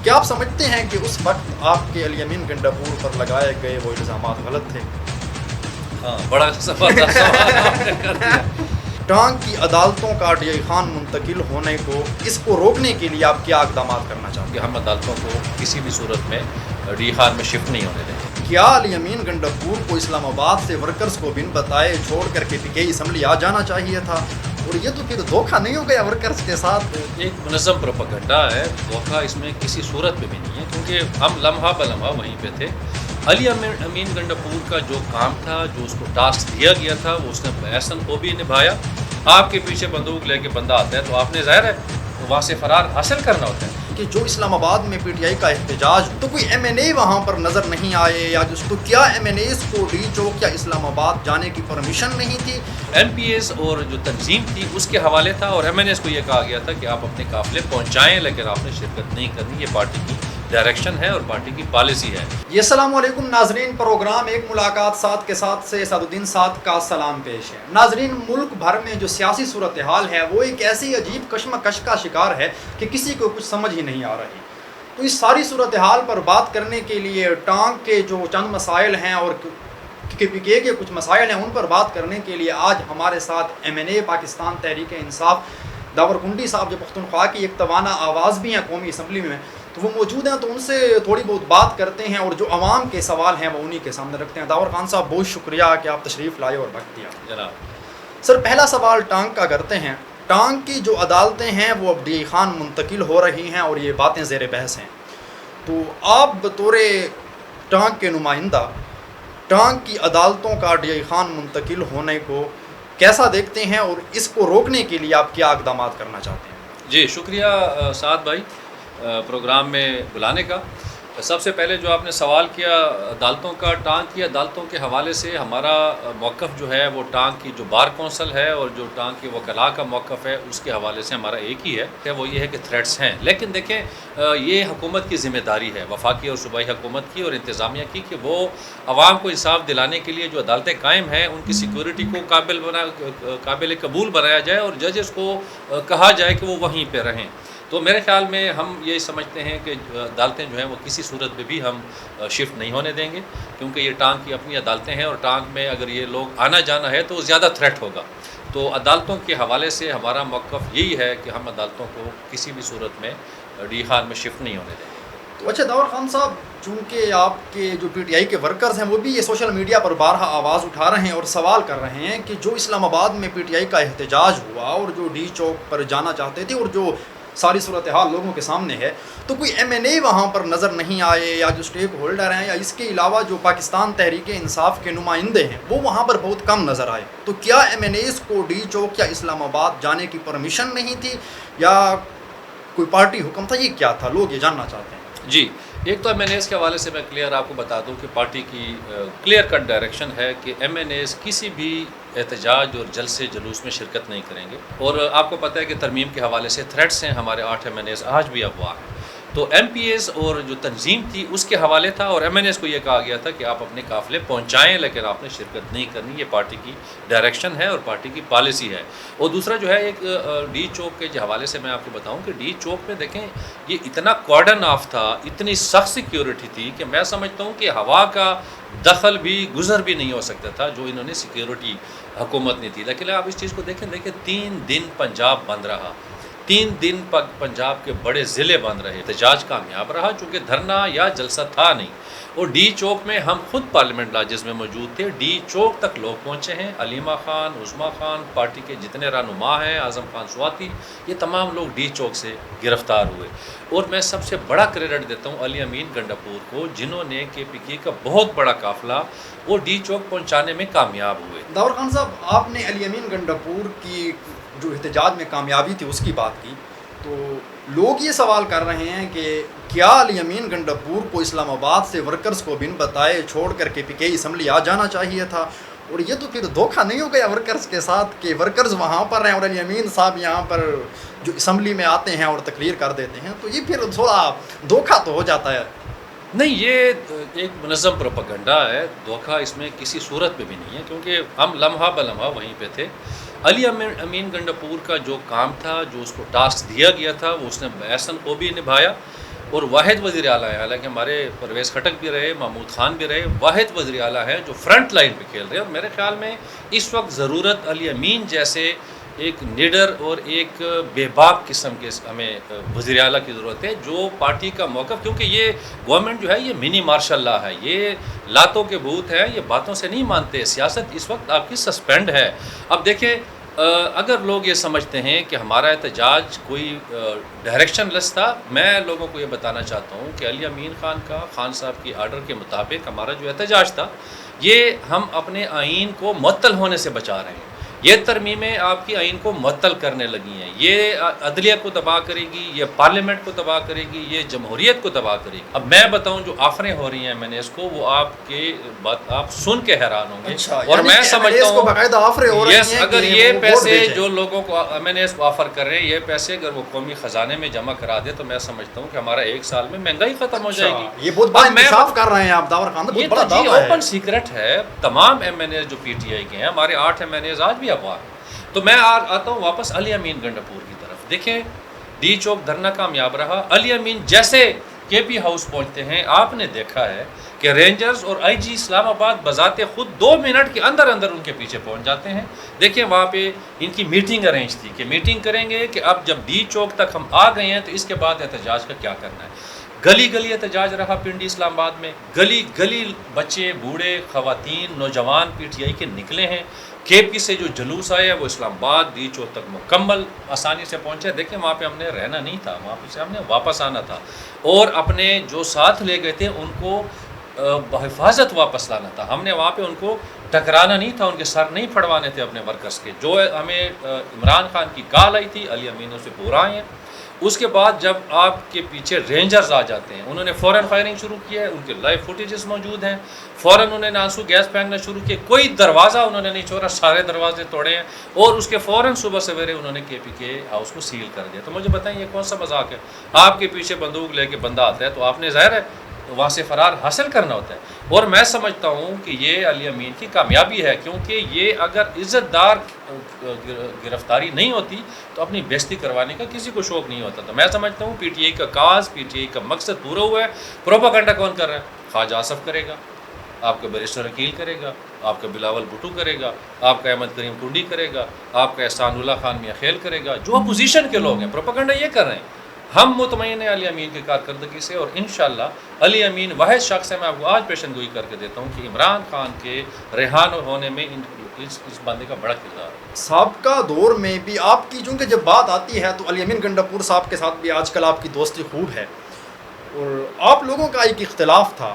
کیا آپ سمجھتے ہیں کہ اس وقت آپ کے علی امین گنڈاپور پر لگائے گئے وہ الزامات غلط تھے؟ ہاں، بڑا زبردست سوال آپ نے کر دیا۔ ٹانک کی عدالتوں کا ڈی آئی خان منتقل ہونے کو اس کو روکنے کے لیے آپ کیا اقدامات کرنا چاہتے کہ ہم عدالتوں کو کسی بھی صورت میں ڈی خان میں شفٹ نہیں ہونے دیں گے۔ ہیں؟ کیا علی امین گنڈاپور کو اسلام آباد سے ورکرز کو بن بتائے چھوڑ کر کے پی کے اسمبلی آ جانا چاہیے تھا؟ اور یہ تو پھر دھوکہ نہیں ہو گیا ورکرز کے ساتھ؟ ایک منظم پروپیگنڈا ہے، دھوکہ اس میں کسی صورت میں بھی نہیں ہے، کیونکہ ہم لمحہ بلمحہ وہیں پہ تھے۔ علی امین گنڈاپور کا جو کام تھا، جو اس کو ٹاسک دیا گیا تھا، وہ اس نے بحسن کو بھی نبھایا۔ آپ کے پیچھے بندوق لے کے بندہ آتا ہے تو آپ نے ظاہر ہے وہاں سے فرار حاصل کرنا ہوتا ہے۔ کہ جو اسلام آباد میں پی ٹی آئی کا احتجاج، تو کوئی ایم این اے وہاں پر نظر نہیں آئے، یا جس کو کیا ایم این ایز کو ڈی چوک یا اسلام آباد جانے کی پرمیشن نہیں تھی؟ ایم پی ایس اور جو تنظیم تھی اس کے حوالے تھا، اور ایم این ایس کو یہ کہا گیا تھا کہ آپ اپنے قافلے پہنچائیں، لیکن آپ نے شرکت نہیں کرنی۔ یہ پارٹی کی ڈائریکشن ہے اور پارٹی کی پالیسی ہے۔ یہ السلام علیکم ناظرین، پروگرام ایک ملاقات ساتھ کے ساتھ سے اسد الدین ساتھ کا سلام پیش ہے۔ ناظرین، ملک بھر میں جو سیاسی صورتحال ہے وہ ایک ایسی عجیب کشمکش کا شکار ہے کہ کسی کو کچھ سمجھ ہی نہیں آ رہی۔ تو اس ساری صورتحال پر بات کرنے کے لیے ٹانک کے جو چند مسائل ہیں اور کے پی کے کچھ مسائل ہیں ان پر بات کرنے کے لیے آج ہمارے ساتھ ایم این اے پاکستان تحریک انصاف داور کنڈی صاحب، جو پختونخوا کی ایک توانا آواز بھی ہیں قومی اسمبلی میں، تو وہ موجود ہیں۔ تو ان سے تھوڑی بہت بات کرتے ہیں اور جو عوام کے سوال ہیں وہ انہی کے سامنے رکھتے ہیں۔ داور خان صاحب، بہت شکریہ کہ آپ تشریف لائے اور وقت دیا۔ جناب، سر، پہلا سوال ٹانک کا کرتے ہیں۔ ٹانک کی جو عدالتیں ہیں وہ اب ڈی آئی خان منتقل ہو رہی ہیں اور یہ باتیں زیر بحث ہیں، تو آپ بطور ٹانک کے نمائندہ ٹانک کی عدالتوں کا ڈی آئی خان منتقل ہونے کو کیسا دیکھتے ہیں اور اس کو روکنے کے لیے آپ کیا اقدامات کرنا چاہتے ہیں؟ جی شکریہ سعد بھائی پروگرام میں بلانے کا۔ سب سے پہلے جو آپ نے سوال کیا عدالتوں کا، ٹانک کی عدالتوں کے حوالے سے ہمارا موقف جو ہے وہ ٹانک کی جو بار کونسل ہے اور جو ٹانک کی وکلاء کا موقف ہے اس کے حوالے سے ہمارا ایک ہی ہے، وہ یہ ہے کہ تھریٹس ہیں۔ لیکن دیکھیں، یہ حکومت کی ذمہ داری ہے، وفاقی اور صوبائی حکومت کی اور انتظامیہ کی، کہ وہ عوام کو انصاف دلانے کے لیے جو عدالتیں قائم ہیں ان کی سیکورٹی کو قابل قبول بنایا جائے اور ججز کو کہا جائے کہ وہ وہیں پہ رہیں۔ تو میرے خیال میں ہم یہ سمجھتے ہیں کہ عدالتیں جو ہیں وہ کسی صورت میں بھی ہم شفٹ نہیں ہونے دیں گے، کیونکہ یہ ٹانک کی اپنی عدالتیں ہیں، اور ٹانک میں اگر یہ لوگ آنا جانا ہے تو زیادہ تھریٹ ہوگا۔ تو عدالتوں کے حوالے سے ہمارا موقف یہی ہے کہ ہم عدالتوں کو کسی بھی صورت میں ڈی خان میں شفٹ نہیں ہونے دیں گے۔ تو اچھا داور خان صاحب، چونکہ آپ کے جو پی ٹی آئی کے ورکرز ہیں وہ بھی یہ سوشل میڈیا پر بارہا آواز اٹھا رہے ہیں اور سوال کر رہے ہیں کہ جو اسلام آباد میں پی ٹی آئی کا احتجاج ہوا اور جو ڈی چوک پر جانا چاہتے تھے اور جو ساری صورتحال لوگوں کے سامنے ہے، تو کوئی ایم این اے وہاں پر نظر نہیں آئے، یا جو اسٹیک ہولڈر ہیں، یا اس کے علاوہ جو پاکستان تحریک انصاف کے نمائندے ہیں وہ وہاں پر بہت کم نظر آئے۔ تو کیا ایم این ایز کو ڈی چوک یا اسلام آباد جانے کی پرمیشن نہیں تھی، یا کوئی پارٹی حکم تھا؟ یہ کیا تھا، لوگ یہ جاننا چاہتے ہیں۔ جی، ایک تو ایم این ایز کے حوالے سے میں کلیئر آپ کو بتا دوں کہ پارٹی کی کلیئر کٹ ڈائریکشن ہے کہ ایم این ایز کسی بھی احتجاج اور جلسے جلوس میں شرکت نہیں کریں گے، اور آپ کو پتہ ہے کہ ترمیم کے حوالے سے تھریٹس ہیں، ہمارے 8 ایم این ایز آج بھی افواہ ہیں۔ تو ایم پی ایس اور جو تنظیم تھی اس کے حوالے تھا، اور ایم این ایس کو یہ کہا گیا تھا کہ آپ اپنے قافلے پہنچائیں، لیکن آپ نے شرکت نہیں کرنی۔ یہ پارٹی کی ڈائریکشن ہے اور پارٹی کی پالیسی ہے۔ اور دوسرا جو ہے ایک ڈی چوک کے حوالے سے میں آپ کو بتاؤں کہ ڈی چوک میں دیکھیں یہ اتنا کارڈن آف تھا، اتنی سخت سیکیورٹی تھی کہ میں سمجھتا ہوں کہ ہوا کا دخل بھی گزر بھی نہیں ہو سکتا تھا جو انہوں نے سیکیورٹی حکومت نے تھی۔ لیکن آپ اس چیز کو دیکھیں 3 دن پنجاب بند رہا، 3 دن پنجاب کے بڑے ضلع بند رہے، احتجاج کامیاب رہا چونکہ دھرنا یا جلسہ تھا نہیں۔ اور ڈی چوک میں ہم خود پارلیمنٹ لاجز میں موجود تھے، ڈی چوک تک لوگ پہنچے ہیں، علیمہ خان، عظمیٰ خان، پارٹی کے جتنے رہنما ہیں، اعظم خان سواتی، یہ تمام لوگ ڈی چوک سے گرفتار ہوئے۔ اور میں سب سے بڑا کریڈٹ دیتا ہوں علی امین گنڈاپور کو، جنہوں نے کے پی کے کا بہت بڑا قافلہ وہ ڈی چوک پہنچانے میں کامیاب ہوئے۔ داور خان صاحب، آپ نے علی امین گنڈاپور کی جو احتجاج میں کامیابی تھی اس کی بات کی، تو لوگ یہ سوال کر رہے ہیں کہ کیا علی امین گنڈاپور کو اسلام آباد سے ورکرز کو بن بتائے چھوڑ کر کے پی کے اسمبلی آ جانا چاہیے تھا؟ اور یہ تو پھر دھوکہ نہیں ہو گیا ورکرز کے ساتھ کہ ورکرز وہاں پر ہیں اور علی امین صاحب یہاں پر جو اسمبلی میں آتے ہیں اور تقریر کر دیتے ہیں، تو یہ پھر تھوڑا دھوکہ تو ہو جاتا ہے۔ نہیں، یہ ایک منظم پروپیگنڈا ہے، دھوکہ اس میں کسی صورت میں بھی نہیں ہے، کیونکہ ہم لمحہ بلمحہ وہیں پہ تھے۔ علی امین گنڈاپور کا جو کام تھا، جو اس کو ٹاسک دیا گیا تھا، وہ اس نے بحسن کو بھی نبھایا۔ اور واحد وزیر اعلیٰ ہیں، حالانکہ ہمارے پرویز خٹک بھی رہے، محمود خان بھی رہے، واحد وزیر اعلیٰ ہیں جو فرنٹ لائن پہ کھیل رہے ہیں. اور میرے خیال میں اس وقت ضرورت علی امین جیسے ایک لیڈر اور ایک بے باک قسم کے ہمیں وزیر اعلیٰ کی ضرورت ہے جو پارٹی کا موقف، کیونکہ یہ گورنمنٹ جو ہے یہ منی مارشل لا ہے، یہ لاتوں کے بھوت ہے، یہ باتوں سے نہیں مانتے. سیاست اس وقت آپ کی سسپینڈ ہے. اب دیکھیں اگر لوگ یہ سمجھتے ہیں کہ ہمارا احتجاج کوئی ڈائریکشن لیس تھا، میں لوگوں کو یہ بتانا چاہتا ہوں کہ علی امین خان کا خان صاحب کی آرڈر کے مطابق ہمارا جو احتجاج تھا یہ ہم اپنے آئین کو معطل ہونے سے بچا رہے ہیں. یہ ترمیمیں آپ کی آئین کو معطل کرنے لگی ہیں، یہ عدلیہ کو تباہ کرے گی، یہ پارلیمنٹ کو تباہ کرے گی، یہ جمہوریت کو تباہ کرے گی. اب میں بتاؤں جو آفریں ہو رہی ہیں میں نے اس کو وہ آپ کے بات آپ سن کے حیران ہوں گے. اور میں سمجھتا ہوں یس اگر یہ پیسے جو لوگوں کو میں نے اس کو آفر کر رہے ہیں یہ پیسے اگر وہ قومی خزانے میں جمع کرا دے تو میں سمجھتا ہوں کہ ہمارا 1 سال میں مہنگائی ختم ہو جائے گی. یہ بہت بڑا انکشاف کر رہے ہیں آپ داور خان، یہ تو جی اوپن سیکرٹ ہے. تمام ایم این اے جو پی ٹی آئی کے ہیں، ہمارے 8 ایم این اے آج بھی افواہ ہیں. تو میں آتا ہوں واپس علی امین گنڈاپور کی طرف. دیکھیں ڈی چوک دھرنا کامیاب رہا. علی امین جیسے کے پی ہاؤس پہنچتے ہیں آپ نے دیکھا ہے کہ رینجرز اور آئی جی اسلام آباد بذات خود 2 منٹ کے اندر ان کے پیچھے پہنچ جاتے ہیں. دیکھیں وہاں پہ ان کی میٹنگ ارینج تھی کہ میٹنگ کریں گے کہ اب جب ڈی چوک تک ہم آ گئے ہیں تو اس کے بعد احتجاج کا کیا کرنا ہے. گلی گلی احتجاج رہا پنڈی اسلام آباد میں، گلی گلی بچے بوڑھے خواتین نوجوان پی ٹی آئی کے نکلے ہیں. کے پی سے جو جلوس آیا وہ اسلام آباد ڈی چوک تک مکمل آسانی سے پہنچے. دیکھیں وہاں پہ ہم نے رہنا نہیں تھا، وہاں پہ سے ہم نے واپس آنا تھا اور اپنے جو ساتھ لے گئے تھے ان کو بحفاظت واپس لانا تھا. ہم نے وہاں پہ ان کو ٹکرانا نہیں تھا، ان کے سر نہیں پھڑوانے تھے اپنے ورکرز کے. جو ہمیں عمران خان کی کال آئی تھی علی امین سے پورا آئے ہیں. اس کے بعد جب آپ کے پیچھے رینجرز آ جاتے ہیں انہوں نے فوراً فائرنگ شروع کی ہے، ان کے لائیو فوٹیجز موجود ہیں. فوراً انہوں نے آنسو گیس پھینکنا شروع کیے، کوئی دروازہ انہوں نے نہیں چھوڑا، سارے دروازے توڑے ہیں اور اس کے فوراً صبح سویرے انہوں نے کے پی کے ہاؤس کو سیل کر دیا. تو مجھے بتائیں یہ کون سا مذاق ہے؟ آپ کے پیچھے بندوق لے کے بندہ آتا ہے تو آپ نے ظاہر ہے وہاں سے فرار حاصل کرنا ہوتا ہے. اور میں سمجھتا ہوں کہ یہ علی امین کی کامیابی ہے، کیونکہ یہ اگر عزت دار گرفتاری نہیں ہوتی تو اپنی بےزتی کروانے کا کسی کو شوق نہیں ہوتا. تو میں سمجھتا ہوں پی ٹی آئی کا کاز، پی ٹی آئی کا مقصد پورا ہوا ہے. پروپیگنڈا کون کر رہا ہے؟ خواجہ آصف کرے گا، آپ کا بیرسٹر عقیل کرے گا، آپ کا بلاول بھٹو کرے گا، آپ کا احمد کریم ٹنڈی کرے گا، آپ کا احسان اللہ خان میاں خیل کرے گا. جو اپوزیشن کے لوگ ہیں پروپیگنڈا یہ کر رہے ہیں. ہم مطمئن ہیں علی امین کی کارکردگی سے اور انشاءاللہ علی امین واحد شخص ہے. میں آپ کو آج پیشن گوئی کر کے دیتا ہوں کہ عمران خان کے ریحان ہونے میں اس بندے کا بڑا کردار ہے. سابقہ دور میں بھی آپ کی چونکہ جب بات آتی ہے تو علی امین گنڈاپور صاحب کے ساتھ بھی آج کل آپ کی دوستی خوب ہے اور آپ لوگوں کا ایک اختلاف تھا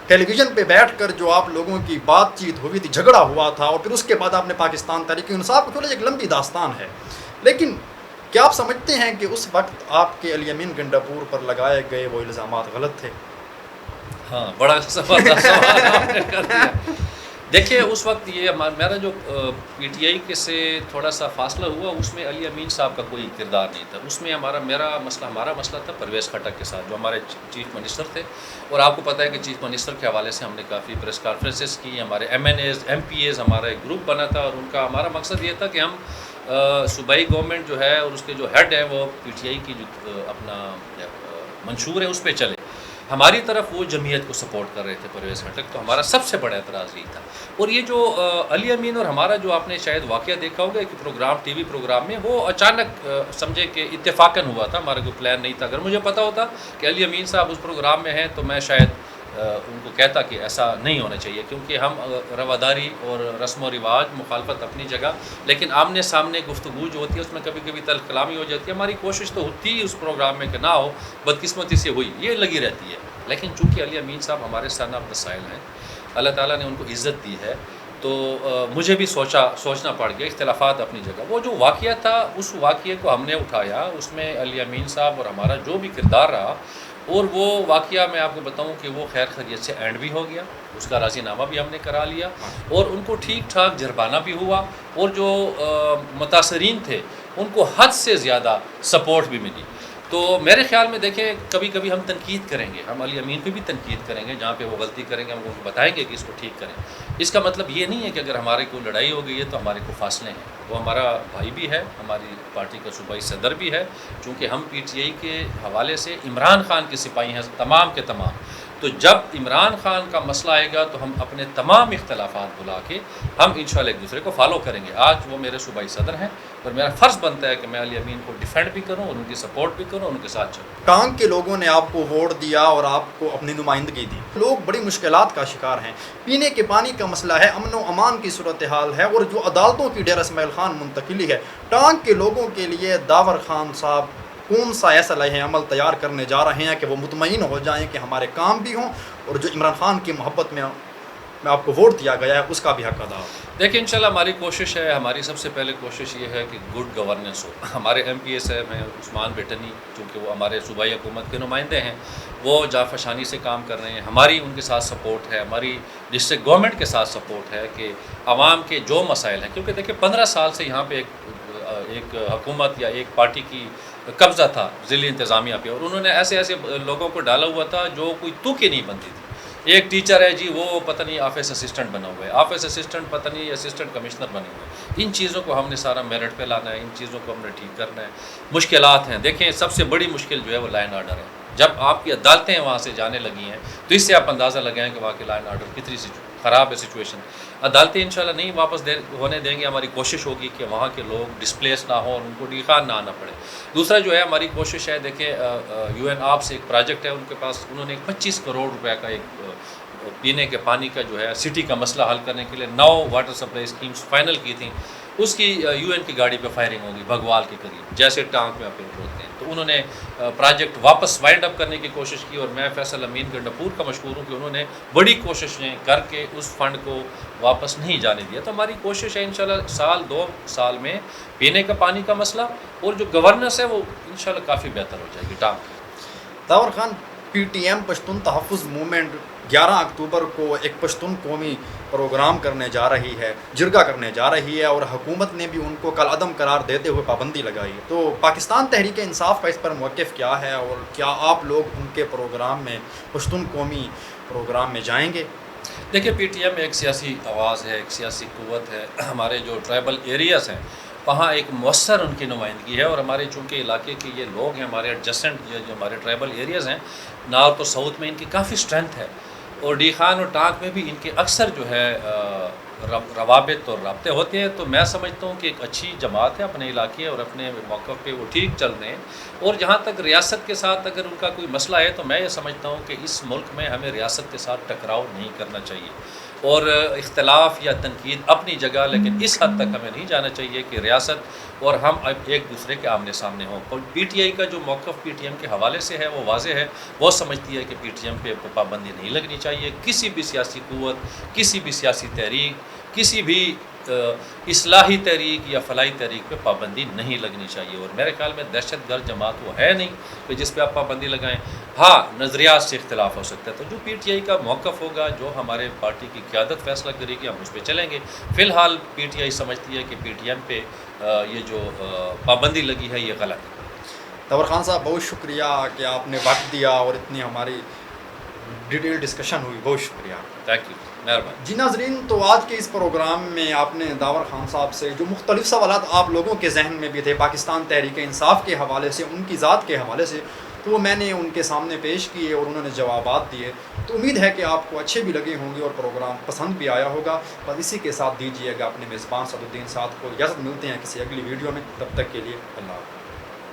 ٹیلی ویژن پہ بیٹھ کر جو آپ لوگوں کی بات چیت ہوئی تھی، جھگڑا ہوا تھا اور پھر اس کے بعد آپ نے پاکستان تحریک انصاف کو ایک لمبی داستان ہے. لیکن کیا آپ سمجھتے ہیں کہ اس وقت آپ کے علی امین گنڈاپور پر لگائے گئے وہ الزامات غلط تھے؟ ہاں بڑا سوال آپ نے کر دیا. دیکھیے اس وقت یہ میرا جو پی ٹی آئی کے سے تھوڑا سا فاصلہ ہوا اس میں علی امین صاحب کا کوئی کردار نہیں تھا. اس میں ہمارا مسئلہ تھا پرویز خٹک کے ساتھ جو ہمارے چیف منسٹر تھے. اور آپ کو پتہ ہے کہ چیف منسٹر کے حوالے سے ہم نے کافی پریس کانفرنسز کی. ہمارے MNAs MPAs ہمارا ایک گروپ بنا تھا اور ان کا ہمارا مقصد یہ تھا کہ ہم صوبائی گورنمنٹ جو ہے اور اس کے جو ہیڈ ہے وہ پی ٹی آئی کی جو اپنا منشور ہے اس پہ چلے. ہماری طرف وہ جمعیت کو سپورٹ کر رہے تھے پرویز خٹک. تو ہمارا سب سے بڑا اعتراض یہی تھا. اور یہ جو علی امین اور ہمارا جو آپ نے شاید واقعہ دیکھا ہوگا کہ پروگرام ٹی وی پروگرام میں وہ اچانک سمجھے کہ اتفاقاً ہوا تھا، ہمارا کوئی پلان نہیں تھا. اگر مجھے پتہ ہوتا کہ علی امین صاحب اس پروگرام میں ہیں تو میں شاید ان کو کہتا کہ ایسا نہیں ہونا چاہیے، کیونکہ ہم رواداری اور رسم و رواج مخالفت اپنی جگہ، لیکن آمنے سامنے گفتگو جو ہوتی ہے اس میں کبھی کبھی تلخ کلامی ہو جاتی ہے. ہماری کوشش تو ہوتی ہے اس پروگرام میں کہ نہ ہو، بدقسمتی سے ہوئی یہ لگی رہتی ہے. لیکن چونکہ علی امین صاحب ہمارے سن آف دا سائل ہیں، اللہ تعالیٰ نے ان کو عزت دی ہے، تو مجھے بھی سوچنا پڑ گیا. اختلافات اپنی جگہ. وہ جو واقعہ تھا اس واقعے کو ہم نے اٹھایا، اس میں علی امین صاحب اور ہمارا جو بھی کردار رہا، اور وہ واقعہ میں آپ کو بتاؤں کہ وہ خیر خیریت سے اینڈ بھی ہو گیا. اس کا راضی نامہ بھی ہم نے کرا لیا اور ان کو ٹھیک ٹھاک جرمانہ بھی ہوا اور جو متاثرین تھے ان کو حد سے زیادہ سپورٹ بھی ملی. تو میرے خیال میں دیکھیں کبھی کبھی ہم تنقید کریں گے، ہم علی امین پہ بھی تنقید کریں گے، جہاں پہ وہ غلطی کریں گے ہم ان کو بتائیں گے کہ اس کو ٹھیک کریں. اس کا مطلب یہ نہیں ہے کہ اگر ہمارے کوئی لڑائی ہو گئی ہے تو ہمارے کو فاصلے ہیں. وہ ہمارا بھائی بھی ہے، ہماری پارٹی کا صوبائی صدر بھی ہے، چونکہ ہم پی ٹی آئی کے حوالے سے عمران خان کے سپاہی ہیں تمام کے تمام. تو جب عمران خان کا مسئلہ آئے گا تو ہم اپنے تمام اختلافات بلا کے ہم انشاءاللہ ایک دوسرے کو فالو کریں گے. آج وہ میرے صوبائی صدر ہیں اور میرا فرض بنتا ہے کہ میں علی امین کو ڈیفینڈ بھی کروں اور ان کی سپورٹ بھی کروں اور ان کے ساتھ چلوں. ٹانگ کے لوگوں نے آپ کو ووٹ دیا اور آپ کو اپنی نمائندگی دی. لوگ بڑی مشکلات کا شکار ہیں. پینے کے پانی کا مسئلہ ہے، امن و امان کی صورتحال ہے، اور جو عدالتوں کی ڈیرہ اسماعیل خان منتقلی ہے. ٹانگ کے لوگوں کے لیے داور خان صاحب کون سا ایسا لائحہ عمل تیار کرنے جا رہے ہیں کہ وہ مطمئن ہو جائیں کہ ہمارے کام بھی ہوں اور جو عمران خان کی محبت میں آپ کو ووٹ دیا گیا ہے اس کا بھی حق ادا ہو؟ دیکھیں انشاءاللہ ہماری کوشش ہے، ہماری سب سے پہلے کوشش یہ ہے کہ گڈ گورننس ہو. ہمارے ایم پی اے صاحب ہیں عثمان بیٹنی، چونکہ وہ ہمارے صوبائی حکومت کے نمائندے ہیں، وہ جافشانی سے کام کر رہے ہیں. ہماری ان کے ساتھ سپورٹ ہے، ہماری ڈسٹرکٹ گورنمنٹ کے ساتھ سپورٹ ہے کہ عوام کے جو مسائل ہیں، کیونکہ دیکھیں 15 سال سے یہاں پہ ایک حکومت یا ایک پارٹی کی قبضہ تھا ضلعی انتظامیہ پہ، اور انہوں نے ایسے لوگوں کو ڈالا ہوا تھا جو کوئی توقع نہیں بنتی تھی. ایک ٹیچر ہے جی، وہ پتہ نہیں آفس اسسٹنٹ بنا ہوا ہے، آفس اسسٹنٹ پتہ نہیں اسسٹنٹ کمشنر بنے ہوئے ہیں. ان چیزوں کو ہم نے سارا میرٹ پہ لانا ہے، ان چیزوں کو ہم نے ٹھیک کرنا ہے. مشکلات ہیں، دیکھیں سب سے بڑی مشکل جو ہے وہ لائن آرڈر ہے. جب آپ کی عدالتیں وہاں سے جانے لگی ہیں تو اس سے آپ اندازہ لگائیں کہ وہاں کے لائن آرڈر کتنی خراب ہے سچویشن. عدالتیں انشاءاللہ نہیں واپس ہونے دیں گے. ہماری کوشش ہوگی کہ وہاں کے لوگ ڈسپلیس نہ ہوں اور ان کو ڈیخان نہ آنا پڑے. دوسرا جو ہے ہماری کوشش ہے، دیکھیں یو این آپ سے ایک پروجیکٹ ہے ان کے پاس، انہوں نے ایک 25 کروڑ روپے کا ایک پینے کے پانی کا جو ہے سٹی کا مسئلہ حل کرنے کے لیے 9 واٹر سپلائی اسکیمز فائنل کی تھیں. اس کی یو این کی گاڑی پہ فائرنگ ہوگی بھگوال کے قریب، جیسے ٹانک میں اپیل ہوتے ہیں. تو انہوں نے پروجیکٹ واپس وائنڈ اپ کرنے کی کوشش کی، اور میں فیصل امین گنڈپور کا مشکور ہوں کہ انہوں نے بڑی کوششیں کر کے اس فنڈ کو واپس نہیں جانے دیا. تو ہماری کوشش ہے انشاءاللہ سال 2 سال میں پینے کا پانی کا مسئلہ اور جو گورننس ہے وہ انشاءاللہ کافی بہتر ہو جائے گی. Tank Dawar Khan, P T M Pashtun Tahaffuz movement 11 اکتوبر کو ایک پشتون قومی پروگرام کرنے جا رہی ہے، جرگہ کرنے جا رہی ہے، اور حکومت نے بھی ان کو کالعدم قرار دیتے ہوئے پابندی لگائی ہے. تو پاکستان تحریک انصاف کا اس پر موقف کیا ہے، اور کیا آپ لوگ ان کے پروگرام میں، پشتون قومی پروگرام میں جائیں گے؟ دیکھیں پی ٹی ایم ایک سیاسی آواز ہے، ایک سیاسی قوت ہے. ہمارے جو ٹرائبل ایریاز ہیں وہاں ایک مؤثر ان کی نمائندگی ہے، اور ہمارے چونکہ علاقے کے یہ لوگ ہیں، ہمارے ایڈجسٹنٹ جو ہمارے ٹرائبل ایریاز ہیں نارتھ اور ساؤتھ میں ان کی کافی اسٹرینتھ ہے، اور ڈی خان اور ٹانک میں بھی ان کے اکثر جو ہے روابط اور رابطے ہوتے ہیں. تو میں سمجھتا ہوں کہ ایک اچھی جماعت ہے اپنے علاقے اور اپنے موقف پہ وہ ٹھیک چل رہے ہیں. اور جہاں تک ریاست کے ساتھ اگر ان کا کوئی مسئلہ ہے تو میں یہ سمجھتا ہوں کہ اس ملک میں ہمیں ریاست کے ساتھ ٹکراؤ نہیں کرنا چاہیے، اور اختلاف یا تنقید اپنی جگہ، لیکن اس حد تک ہمیں نہیں جانا چاہیے کہ ریاست اور ہم ایک دوسرے کے آمنے سامنے ہوں. اور پی ٹی آئی کا جو موقف پی ٹی ایم کے حوالے سے ہے وہ واضح ہے. وہ سمجھتی ہے کہ پی ٹی ایم پہ پابندی نہیں لگنی چاہیے. کسی بھی سیاسی قوت، کسی بھی سیاسی تحریک، کسی بھی اصلاحی تحریک یا فلاحی تحریک پہ پابندی نہیں لگنی چاہیے. اور میرے خیال میں دہشت گرد جماعت وہ ہے نہیں کہ جس پہ آپ پابندی لگائیں. ہاں نظریات سے اختلاف ہو سکتا ہے، تو جو پی ٹی آئی کا موقف ہوگا، جو ہمارے پارٹی کی قیادت فیصلہ کرے گی، ہم اس پہ چلیں گے. فی الحال پی ٹی آئی سمجھتی ہے کہ پی ٹی ایم پہ یہ جو پابندی لگی ہے یہ غلط ہے. داور خان صاحب بہت شکریہ کہ آپ نے وقت دیا اور اتنی ہماری ڈیٹیل ڈسکشن ہوئی. بہت شکریہ. تھینک یو، مہربانی. جی ناظرین، تو آج کے اس پروگرام میں آپ نے داور خان صاحب سے جو مختلف سوالات آپ لوگوں کے ذہن میں بھی تھے پاکستان تحریک انصاف کے حوالے سے، ان کی ذات کے حوالے سے، تو وہ میں نے ان کے سامنے پیش کیے اور انہوں نے جوابات دیے. تو امید ہے کہ آپ کو اچھے بھی لگے ہوں گے اور پروگرام پسند بھی آیا ہوگا. بس اسی کے ساتھ دیجیے گا اپنے میزبان سعد الدین صاحب کو اجازت. ملتے ہیں کسی اگلی ویڈیو میں، تب تک کے لیے اللہ حافظ.